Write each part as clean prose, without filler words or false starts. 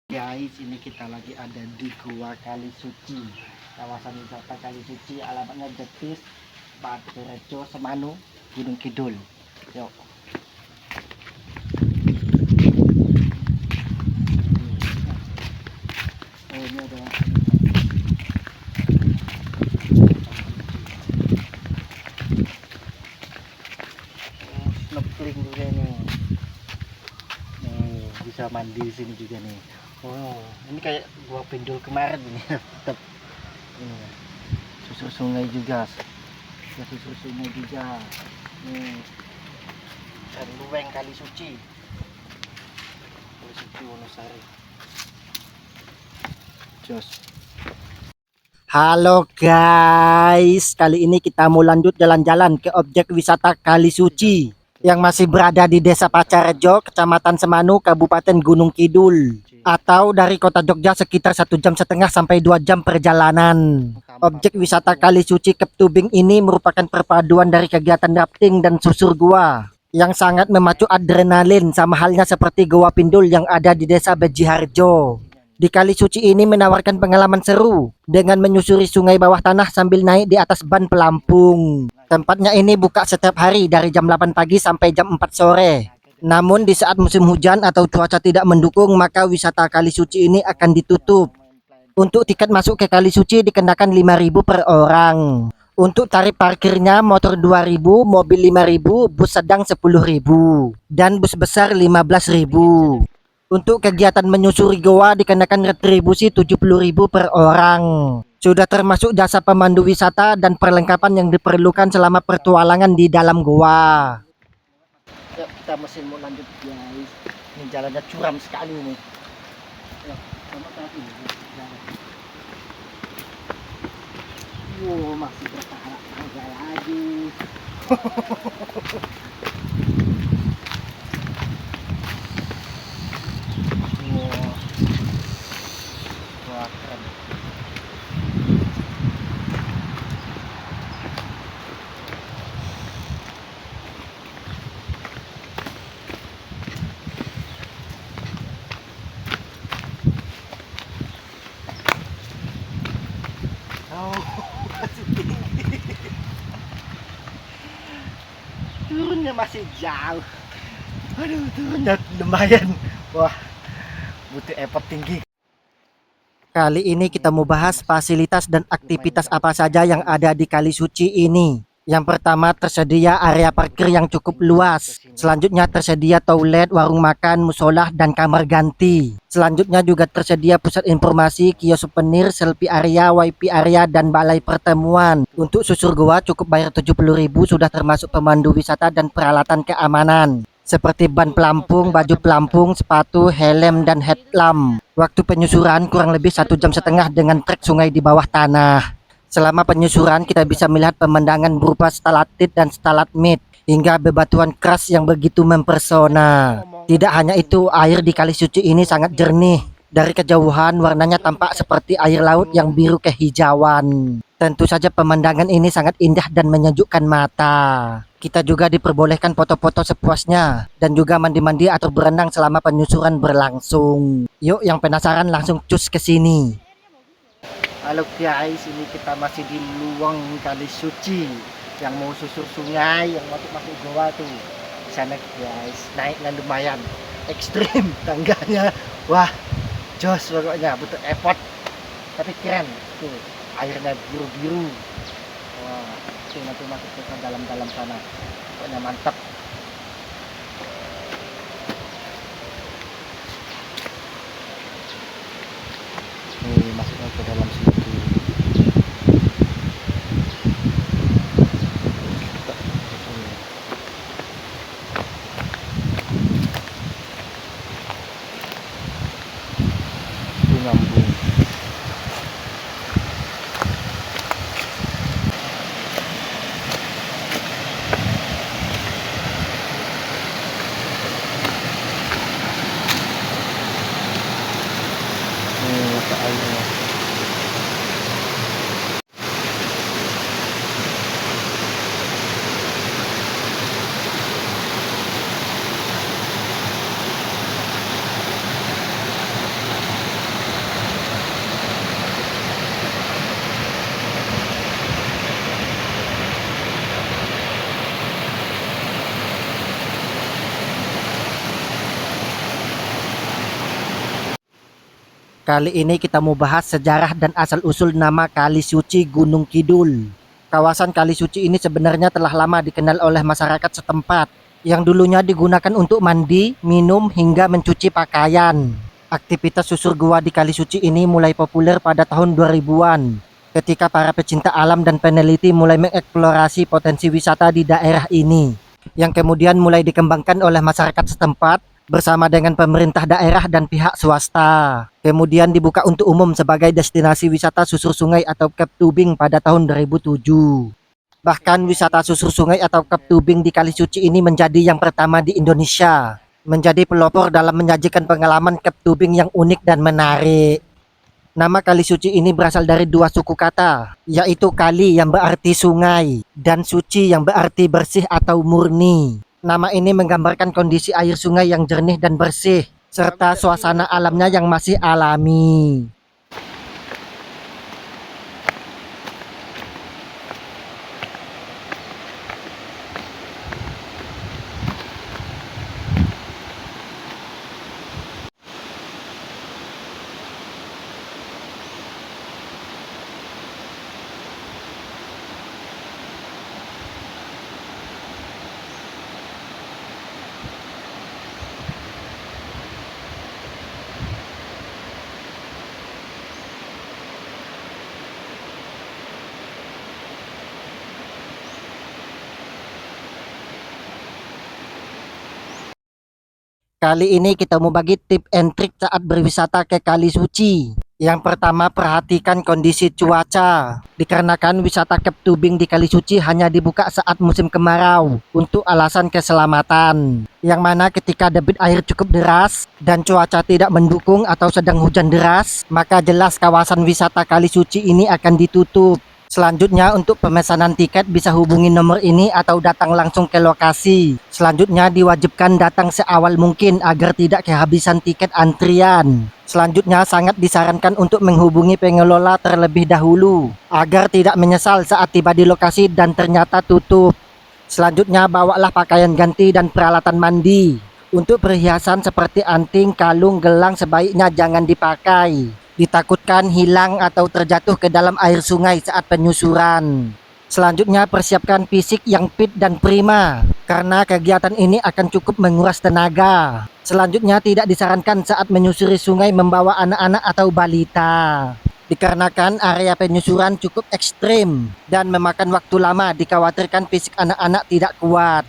Guys, ini kita lagi ada di Gua Kali Suci, kawasan wisata Kali Suci, alamatnya Jetis, Batu Rejo, Semanu, Gunung Kidul. Yuk. Oh, ini ada snorkeling juga nih. Nih, bisa mandi di sini juga nih. Oh, ini kayak Gua Pindul kemarin ini. Tetap ini susur sungai juga. Ya, susur sungai juga. Nih, dan Luweng Kali Suci. Kali Suci Wonosari. Jos. Halo guys, kali ini kita mau lanjut jalan-jalan ke objek wisata Kali Suci yang masih berada di Desa Pacarejo, Kecamatan Semanu, Kabupaten Gunung Kidul, atau dari kota Jogja sekitar 1,5 jam sampai 2 jam perjalanan. Objek wisata Kali Suci Kep Tubing ini merupakan perpaduan dari kegiatan rafting dan susur gua yang sangat memacu adrenalin, sama halnya seperti Gua Pindul yang ada di Desa Bejiharjo. Di Kali Suci ini menawarkan pengalaman seru dengan menyusuri sungai bawah tanah sambil naik di atas ban pelampung. Tempatnya ini buka setiap hari dari jam 8 pagi sampai jam 4 sore. Namun di saat musim hujan atau cuaca tidak mendukung, maka wisata Kali Suci ini akan ditutup. Untuk tiket masuk ke Kali Suci dikenakan 5.000 per orang. Untuk tarif parkirnya motor 2.000, mobil 5.000, bus sedang 10.000, dan bus besar 15.000. Untuk kegiatan menyusuri goa dikenakan retribusi 70.000 per orang. Sudah termasuk jasa pemandu wisata dan perlengkapan yang diperlukan selama pertualangan di dalam goa. Yuk, kita mesin mau lanjut guys. Ini jalannya curam sekali nih. Yuk, sama kaki. Wow, masih bertahan tangga lagi. Wah, keren. Oh, masih tinggi. Turunnya masih jauh. Aduh, turunnya lumayan. Wah, butuh effort tinggi. Kali ini kita mau bahas fasilitas dan aktivitas apa saja yang ada di Kali Suci ini. Yang pertama, tersedia area parkir yang cukup luas. Selanjutnya tersedia toilet, warung makan, musola, dan kamar ganti. Selanjutnya juga tersedia pusat informasi, kios souvenir, selfie area, wifi area, dan balai pertemuan. Untuk susur goa cukup bayar 70.000, sudah termasuk pemandu wisata dan peralatan keamanan seperti ban pelampung, baju pelampung, sepatu, helm, dan headlamp. Waktu penyusuran kurang lebih 1,5 jam dengan trek sungai di bawah tanah. Selama penyusuran kita bisa melihat pemandangan berupa stalaktit dan stalagmit hingga bebatuan keras yang begitu mempesona. Tidak hanya itu, air di Kali Suci ini sangat jernih. Dari kejauhan warnanya tampak seperti air laut yang biru kehijauan. Tentu saja pemandangan ini sangat indah dan menyejukkan mata. Kita juga diperbolehkan foto-foto sepuasnya dan juga mandi-mandi atau berenang selama penyusuran berlangsung. Yuk, yang penasaran langsung cus ke sini. Halo guys, ini kita masih di Luweng Kali Suci yang mau susur sungai, yang masuk goa tuh. Di sana guys, naiknya lumayan ekstrim tangganya. Wah, jos pokoknya, butuh effort. Tapi keren tuh, airnya biru-biru. Wah, tuh nanti masuk ke dalam-dalam sana. Pokoknya mantap. Nih, masuknya ke dalam sini. Nyambung. Mata airnya. Kali ini kita mau bahas sejarah dan asal-usul nama Kali Suci Gunung Kidul. Kawasan Kali Suci ini sebenarnya telah lama dikenal oleh masyarakat setempat, yang dulunya digunakan untuk mandi, minum, hingga mencuci pakaian. Aktivitas susur gua di Kali Suci ini mulai populer pada tahun 2000-an, ketika para pecinta alam dan peneliti mulai mengeksplorasi potensi wisata di daerah ini, yang kemudian mulai dikembangkan oleh masyarakat setempat bersama dengan pemerintah daerah dan pihak swasta. Kemudian dibuka untuk umum sebagai destinasi wisata susur sungai atau cave tubing pada tahun 2007. Bahkan wisata susur sungai atau cave tubing di Kali Suci ini menjadi yang pertama di Indonesia, menjadi pelopor dalam menyajikan pengalaman cave tubing yang unik dan menarik. Nama Kali Suci ini berasal dari dua suku kata, yaitu kali yang berarti sungai dan suci yang berarti bersih atau murni. Nama ini menggambarkan kondisi air sungai yang jernih dan bersih, serta suasana alamnya yang masih alami. Kali ini kita mau bagi tip and trik saat berwisata ke Kali Suci. Yang pertama, perhatikan kondisi cuaca. Dikarenakan wisata cave tubing di Kali Suci hanya dibuka saat musim kemarau untuk alasan keselamatan. Yang mana ketika debit air cukup deras dan cuaca tidak mendukung atau sedang hujan deras, maka jelas kawasan wisata Kali Suci ini akan ditutup. Selanjutnya, untuk pemesanan tiket bisa hubungi nomor ini atau datang langsung ke lokasi. Selanjutnya, diwajibkan datang seawal mungkin agar tidak kehabisan tiket antrian. Selanjutnya, sangat disarankan untuk menghubungi pengelola terlebih dahulu agar tidak menyesal saat tiba di lokasi dan ternyata tutup. Selanjutnya, bawalah pakaian ganti dan peralatan mandi. Untuk perhiasan seperti anting, kalung, gelang sebaiknya jangan dipakai. Ditakutkan hilang atau terjatuh ke dalam air sungai saat penyusuran. Selanjutnya, persiapkan fisik yang fit dan prima, karena kegiatan ini akan cukup menguras tenaga. Selanjutnya, tidak disarankan saat menyusuri sungai membawa anak-anak atau balita, dikarenakan area penyusuran cukup ekstrim dan memakan waktu lama, dikhawatirkan fisik anak-anak tidak kuat.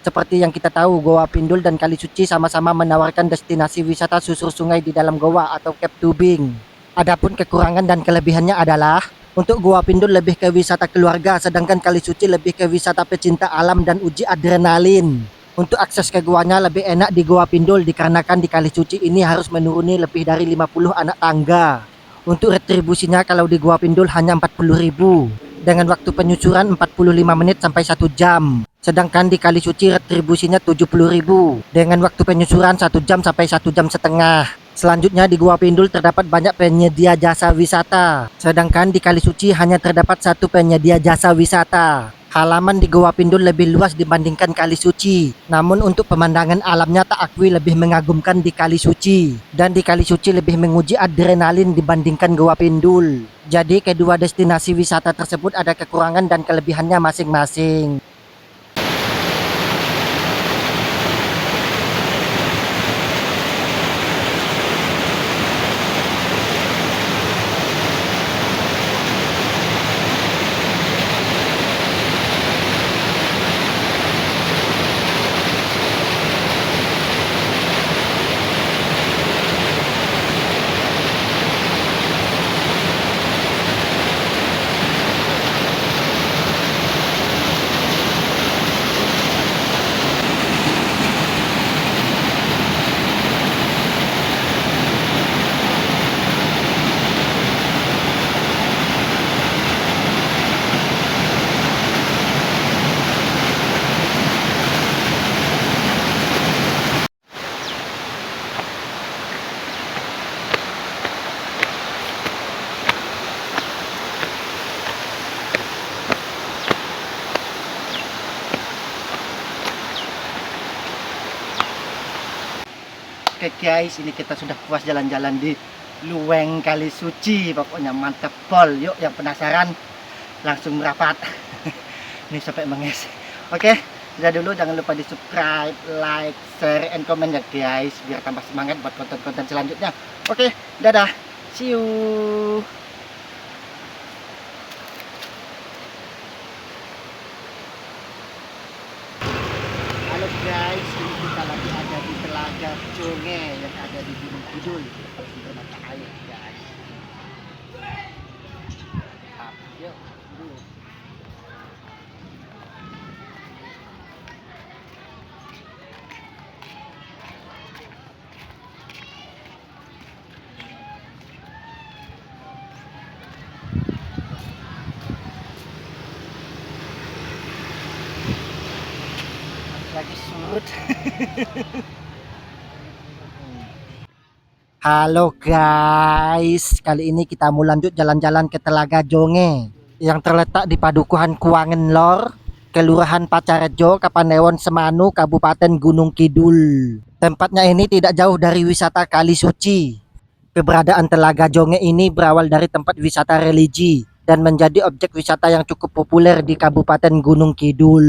Seperti yang kita tahu, Goa Pindul dan Kali Suci sama-sama menawarkan destinasi wisata susur sungai di dalam goa atau cave tubing. Adapun kekurangan dan kelebihannya adalah, untuk Goa Pindul lebih ke wisata keluarga, sedangkan Kali Suci lebih ke wisata pecinta alam dan uji adrenalin. Untuk akses ke goanya lebih enak di Goa Pindul dikarenakan di Kali Suci ini harus menuruni lebih dari 50 anak tangga. Untuk retribusinya kalau di Goa Pindul hanya 40.000 dengan waktu penyusuran 45 menit sampai 1 jam. Sedangkan di Kali Suci retribusinya 70.000 dengan waktu penyusuran 1 jam sampai 1 jam setengah. Selanjutnya di Goa Pindul terdapat banyak penyedia jasa wisata, sedangkan di Kali Suci hanya terdapat satu penyedia jasa wisata. Halaman di Goa Pindul lebih luas dibandingkan Kali Suci, namun untuk pemandangan alamnya tak akui lebih mengagumkan di Kali Suci, dan di Kali Suci lebih menguji adrenalin dibandingkan Goa Pindul. Jadi kedua destinasi wisata tersebut ada kekurangan dan kelebihannya masing-masing. guys, ini kita sudah puas jalan-jalan di Luweng Kali Suci. Pokoknya mantep pol. Yuk yang penasaran langsung merapat. Ini sampai menges. Oke, udah dulu, jangan lupa di subscribe, like, share, and comment ya guys, biar tambah semangat buat konten-konten selanjutnya. Oke, dadah, see you. Halo guys, ini kita lagi ada di Telaga Jonge yang ada di Gunung Kidul, sumber mata air guys. Yuk, dulu. Lagi surut. Halo guys, kali ini kita mau lanjut jalan-jalan ke Telaga Jonge yang terletak di Padukuhan Kuangen Lor, Kelurahan Pacarejo, Kapanewon Semanu, Kabupaten Gunung Kidul. Tempatnya ini tidak jauh dari wisata Kali Suci. Keberadaan Telaga Jonge ini berawal dari tempat wisata religi dan menjadi objek wisata yang cukup populer di Kabupaten Gunung Kidul.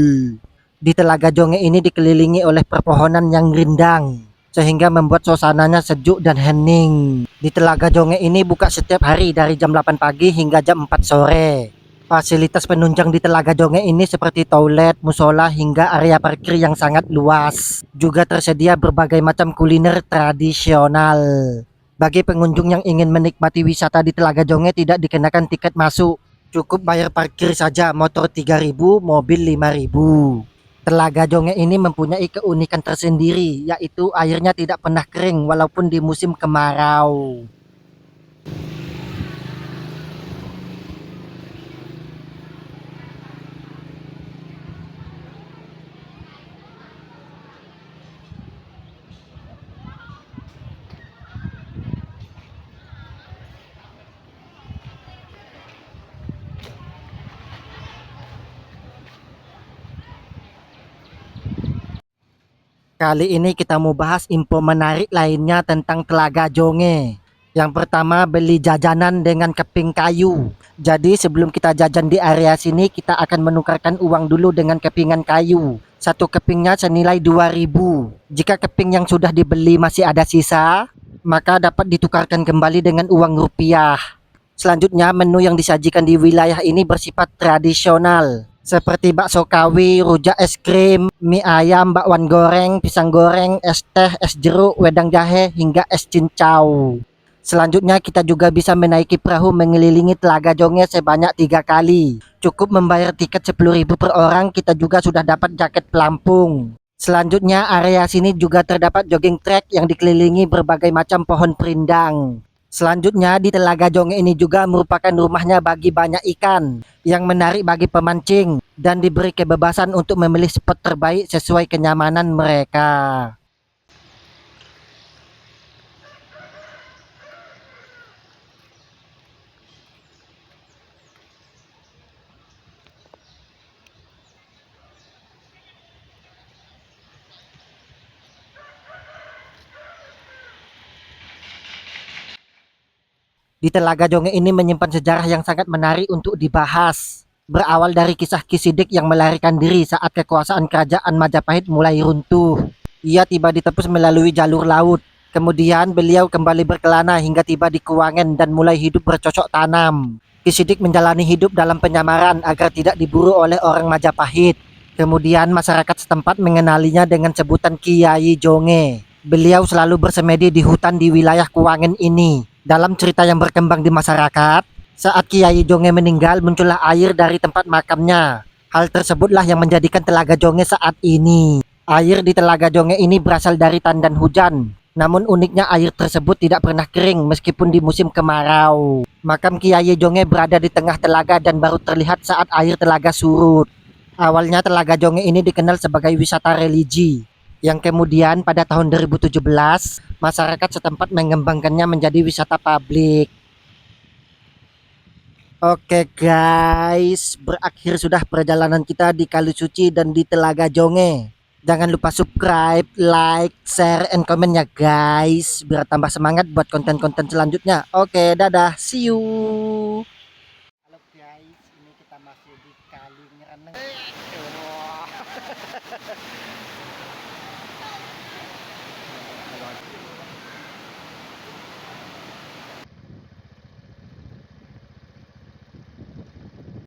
Di Telaga Jonge ini dikelilingi oleh perpohonan yang rindang, sehingga membuat suasananya sejuk dan hening. Di Telaga Jonge ini buka setiap hari dari jam 8 pagi hingga jam 4 sore. Fasilitas penunjang di Telaga Jonge ini seperti toilet, musola, hingga area parkir yang sangat luas. Juga tersedia berbagai macam kuliner tradisional. Bagi pengunjung yang ingin menikmati wisata di Telaga Jonge tidak dikenakan tiket masuk. Cukup bayar parkir saja, motor 3.000, mobil 5.000. Telaga Jonge ini mempunyai keunikan tersendiri, yaitu airnya tidak pernah kering walaupun di musim kemarau. Kali ini kita mau bahas info menarik lainnya tentang Telaga Jonge. Yang pertama, beli jajanan dengan keping kayu. Jadi sebelum kita jajan di area sini, kita akan menukarkan uang dulu dengan kepingan kayu. Satu kepingnya senilai 2.000. Jika keping yang sudah dibeli masih ada sisa, maka dapat ditukarkan kembali dengan uang rupiah. Selanjutnya, menu yang disajikan di wilayah ini bersifat tradisional, seperti bakso kawi, rujak es krim, mie ayam, bakwan goreng, pisang goreng, es teh, es jeruk, wedang jahe, hingga es cincau. Selanjutnya kita juga bisa menaiki perahu mengelilingi Telaga Jonge sebanyak 3 kali. Cukup membayar tiket 10.000 per orang, kita juga sudah dapat jaket pelampung. Selanjutnya area sini juga terdapat jogging track yang dikelilingi berbagai macam pohon perindang. Selanjutnya di Telaga Jonge ini juga merupakan rumahnya bagi banyak ikan yang menarik bagi pemancing dan diberi kebebasan untuk memilih spot terbaik sesuai kenyamanan mereka. Di Telaga Jonge ini menyimpan sejarah yang sangat menarik untuk dibahas. Berawal dari kisah Ki Sidik yang melarikan diri saat kekuasaan kerajaan Majapahit mulai runtuh. Ia tiba ditebus melalui jalur laut. Kemudian beliau kembali berkelana hingga tiba di Kuangen dan mulai hidup bercocok tanam. Ki Sidik menjalani hidup dalam penyamaran agar tidak diburu oleh orang Majapahit. Kemudian masyarakat setempat mengenalinya dengan sebutan Kiai Jonge. Beliau selalu bersemedi di hutan di wilayah Kuangen ini. Dalam cerita yang berkembang di masyarakat, saat Kiai Jonge meninggal muncullah air dari tempat makamnya. Hal tersebutlah yang menjadikan Telaga Jonge saat ini. Air di Telaga Jonge ini berasal dari tandan hujan. Namun uniknya air tersebut tidak pernah kering meskipun di musim kemarau. Makam Kiai Jonge berada di tengah telaga dan baru terlihat saat air telaga surut. Awalnya Telaga Jonge ini dikenal sebagai wisata religi, yang kemudian pada tahun 2017 masyarakat setempat mengembangkannya menjadi wisata publik. Oke guys, berakhir sudah perjalanan kita di Kali Suci dan di Telaga Jonge. Jangan lupa subscribe, like, share, and comment ya guys, biar tambah semangat buat konten-konten selanjutnya. Oke, dadah, see you. Halo guys, ini kita masih di Kali Ngereneng.